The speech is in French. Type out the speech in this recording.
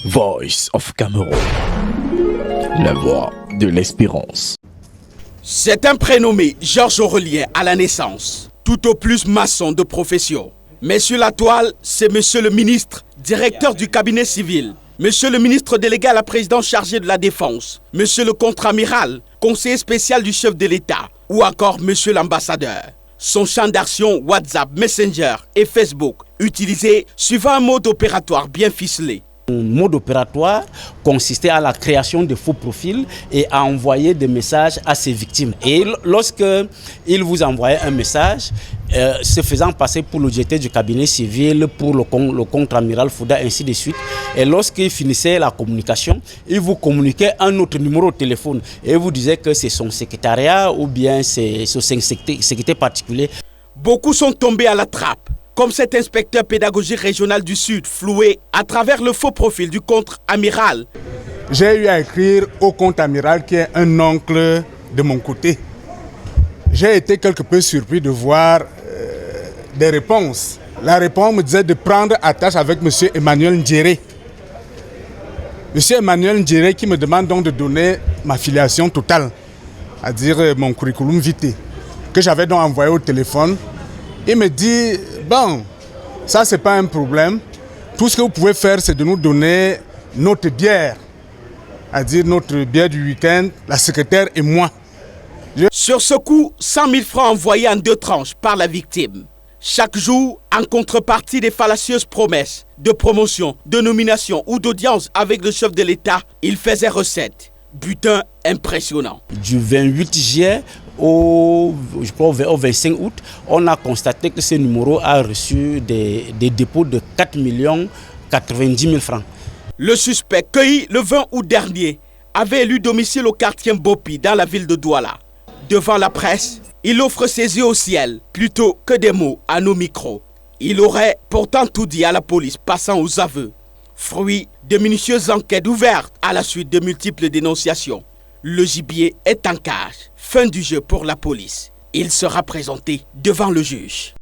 Voice of Cameroun, la voix de l'espérance. C'est un prénommé Georges Aurélien à la naissance, tout au plus maçon de profession. Mais sur la toile, c'est monsieur le ministre, directeur du cabinet civil, monsieur le ministre délégué à la présidence chargé de la défense, monsieur le contre-amiral, conseiller spécial du chef de l'État, ou encore monsieur l'ambassadeur. Son champ d'action WhatsApp, Messenger et Facebook, utilisé suivant un mode opératoire bien ficelé. Un mode opératoire consistait à la création de faux profils et à envoyer des messages à ses victimes. Et lorsque il vous envoyait un message, se faisant passer pour le directeur du cabinet civil, pour le contre-amiral Fouda, ainsi de suite, et lorsqu'il finissait la communication, il vous communiquait un autre numéro de téléphone et vous disait que c'est son secrétariat ou bien c'est son secrétaire particulier. Beaucoup sont tombés à la trappe, comme cet inspecteur pédagogique régional du Sud, floué à travers le faux profil du contre-amiral. J'ai eu à écrire au contre-amiral qui est un oncle de mon côté. J'ai été quelque peu surpris de voir des réponses. La réponse me disait de prendre attache avec M. Emmanuel Ndjéré. M. Emmanuel Ndjéré qui me demande donc de donner ma filiation totale, c'est-à-dire mon curriculum vitae, que j'avais donc envoyé au téléphone. Il me dit, bon, ça c'est pas un problème. Tout ce que vous pouvez faire, c'est de nous donner notre bière, c'est-à-dire notre bière du week-end, la secrétaire et moi. Sur ce coup, 100 000 francs envoyés en 2 tranches par la victime. Chaque jour, en contrepartie des fallacieuses promesses de promotion, de nomination ou d'audience avec le chef de l'État, il faisait recette. Butin impressionnant. Du 28 juillet au 25 août, on a constaté que ce numéro a reçu des dépôts de 4 090 000 francs. Le suspect, cueilli le 20 août dernier, avait élu domicile au quartier Mbopi dans la ville de Douala. Devant la presse, il offre ses yeux au ciel plutôt que des mots à nos micros. Il aurait pourtant tout dit à la police, passant aux aveux. Fruit de minutieuses enquêtes ouvertes à la suite de multiples dénonciations. Le gibier est en cage. Fin du jeu pour la police. Il sera présenté devant le juge.